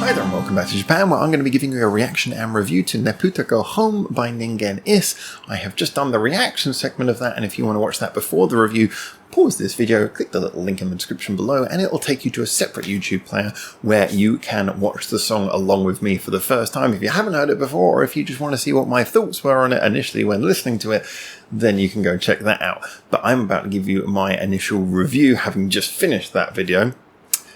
Hi there and welcome back to Japan, where I'm going to be giving you a reaction and review to Neputa Go Home by Ningen IsU. I have just done the reaction segment of that, and if you want to watch that before the review, pause this video, click the little link in the description below, and it will take you to a separate YouTube player where you can watch the song along with me for the first time. If you haven't heard it before, or if you just want to see what my thoughts were on it initially when listening to it, then you can go check that out. But I'm about to give you my initial review, having just finished that video.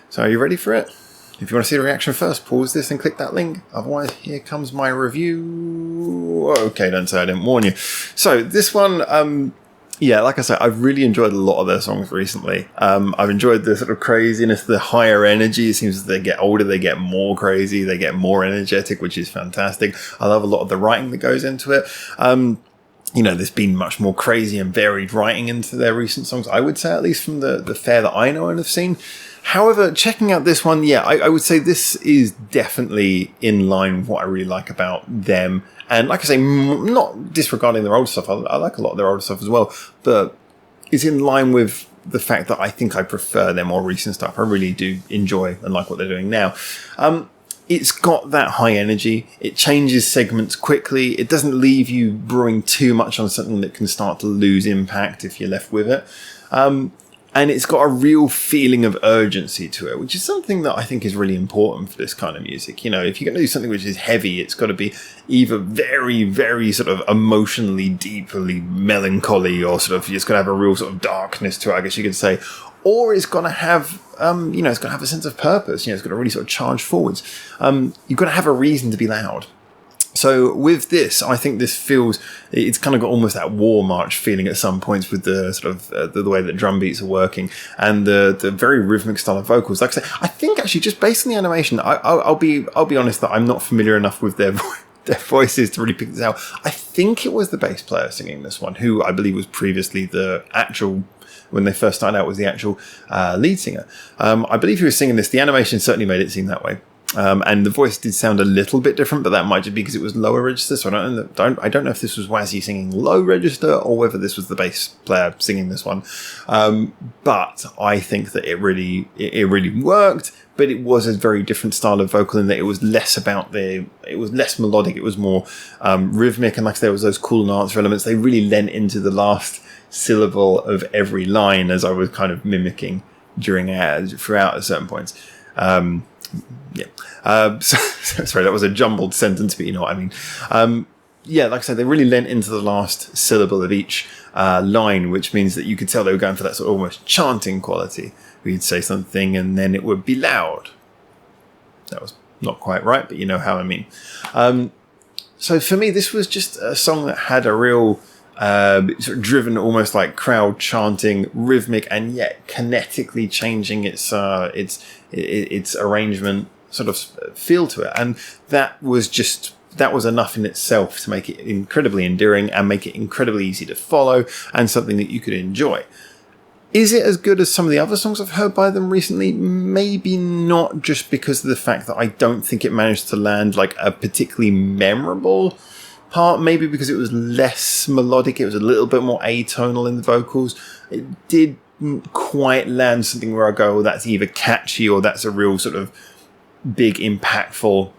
So are you ready for it? If you want to see the reaction first, pause this and click that link. Otherwise, here comes my review. Okay, don't say I didn't warn you. So this one, yeah, like I said, I've really enjoyed a lot of their songs recently. I've enjoyed the sort of craziness, the higher energy. It seems as they get older, they get more crazy, they get more energetic, which is fantastic. I love a lot of the writing that goes into it. You know, there's been much more crazy and varied writing into their recent songs, I would say, at least from the fair that I know and have seen. However, checking out this one, yeah, I would say this is definitely in line with what I really like about them. And like I say, not disregarding their old stuff, I like a lot of their older stuff as well, but it's in line with the fact that I think I prefer their more recent stuff. I really do enjoy and like what they're doing now. It's got that high energy. It changes segments quickly. It doesn't leave you brewing too much on something that can start to lose impact if you're left with it. And it's got a real feeling of urgency to it, which is something that I think is really important for this kind of music. You know, if you're going to do something which is heavy, it's got to be either very, very sort of emotionally, deeply melancholy, or sort of, it's got to have a real sort of darkness to it, I guess you could say. Or it's got to have, you know, it's got to have a sense of purpose. You know, it's got to really sort of charge forwards. You've got to have a reason to be loud. So with this, I think this feels, it's kind of got almost that war march feeling at some points with the sort of the way that drum beats are working and the very rhythmic style of vocals. Like I say, I think actually just based on the animation, I'll be honest that I'm not familiar enough with their voices to really pick this out. I think it was the bass player singing this one, who I believe was previously the actual, when they first started out, was the actual lead singer. I believe he was singing this. The animation certainly made it seem that way. And the voice did sound a little bit different, but that might just be because it was lower register. So I don't know if this was Wazzy singing low register or whether this was the bass player singing this one. But I think that it really worked. But it was a very different style of vocal in that it was less about it was less melodic. It was more rhythmic, and like I said, there was those cool and answer elements. They really lent into the last syllable of every line, as I was kind of mimicking throughout at certain points. Yeah. Sorry, that was a jumbled sentence, but you know what I mean. Yeah, like I said, they really lent into the last syllable of each line, which means that you could tell they were going for that sort of almost chanting quality. We'd say something and then it would be loud. That was not quite right, but you know how I mean. So for me, this was just a song that had a real sort of driven, almost like crowd chanting, rhythmic, and yet kinetically changing its arrangement sort of feel to it. And that was enough in itself to make it incredibly endearing and make it incredibly easy to follow and something that you could enjoy. Is it as good as some of the other songs I've heard by them recently? Maybe not, just because of the fact that I don't think it managed to land like a particularly memorable part. Maybe because it was less melodic, it was a little bit more atonal in the vocals. It didn't quite land something where I go, well, that's either catchy or that's a real sort of big, impactful.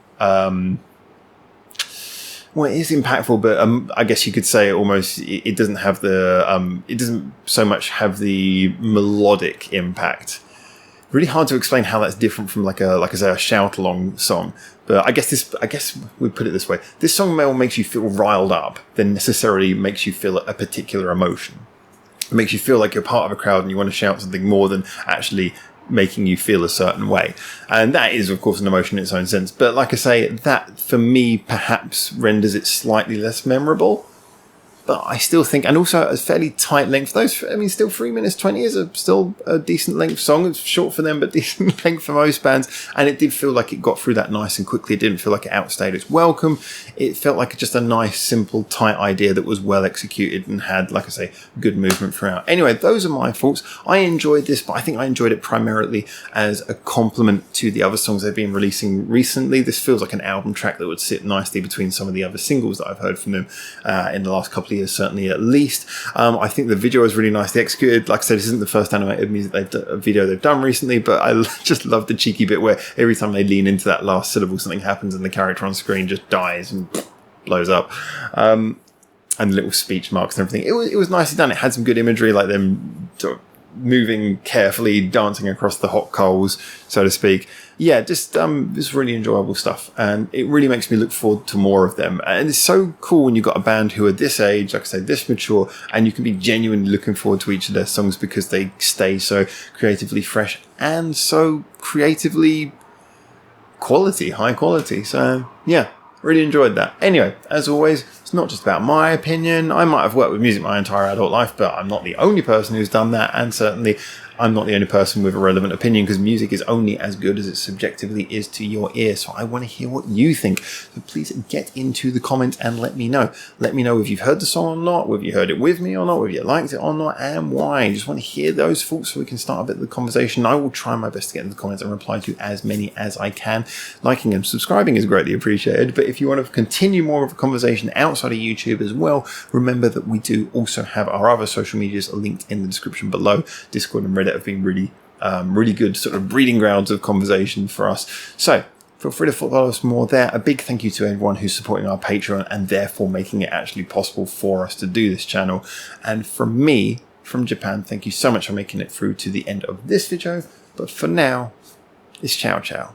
Well, it is impactful, but I guess you could say it doesn't have the it doesn't so much have the melodic impact. Really hard to explain how that's different from like I say, a shout along song. But I guess we put it this way: this song more makes you feel riled up than necessarily makes you feel a particular emotion. It makes you feel like you're part of a crowd and you want to shout something more than actually making you feel a certain way. And that is, of course, an emotion in its own sense. But like I say, that for me perhaps renders it slightly less memorable. But I still think, and also a fairly tight length. Still 3 minutes 20 is still a decent length song. It's short for them, but decent length for most bands. And it did feel like it got through that nice and quickly. It didn't feel like it outstayed its welcome. It felt like just a nice, simple, tight idea that was well executed and had, like I say, good movement throughout. Anyway, those are my thoughts. I enjoyed this, but I think I enjoyed it primarily as a compliment to the other songs they've been releasing recently. This feels like an album track that would sit nicely between some of the other singles that I've heard from them in the last couple of musically is certainly at least. I think the video is really nicely executed. Like I said, this isn't the first animated video they've done recently, but I just love the cheeky bit where every time they lean into that last syllable, something happens and the character on screen just dies and blows up. And little speech marks and everything. It was nicely done. It had some good imagery, like them sort of moving carefully, dancing across the hot coals, so to speak. Yeah, just it's really enjoyable stuff, and it really makes me look forward to more of them. And it's so cool when you've got a band who are this age, like I say, this mature, and you can be genuinely looking forward to each of their songs because they stay so creatively fresh and so creatively high quality. So yeah, really enjoyed that. Anyway, as always, it's not just about my opinion. I might have worked with music my entire adult life, but I'm not the only person who's done that, and certainly I'm not the only person with a relevant opinion, because music is only as good as it subjectively is to your ear. So I want to hear what you think. So please get into the comments and let me know. Let me know if you've heard the song or not, whether you heard it with me or not, whether you liked it or not, and why. I just want to hear those thoughts so we can start a bit of the conversation. I will try my best to get into the comments and reply to as many as I can. Liking and subscribing is greatly appreciated, but if you want to continue more of a conversation outside of YouTube as well, remember that we do also have our other social medias linked in the description below. Discord and Reddit have been really good sort of breeding grounds of conversation for us. So feel free to follow us more there. A big thank you to everyone who's supporting our Patreon and therefore making it actually possible for us to do this channel. And from me, from Japan, thank you so much for making it through to the end of this video. But for now, it's ciao ciao.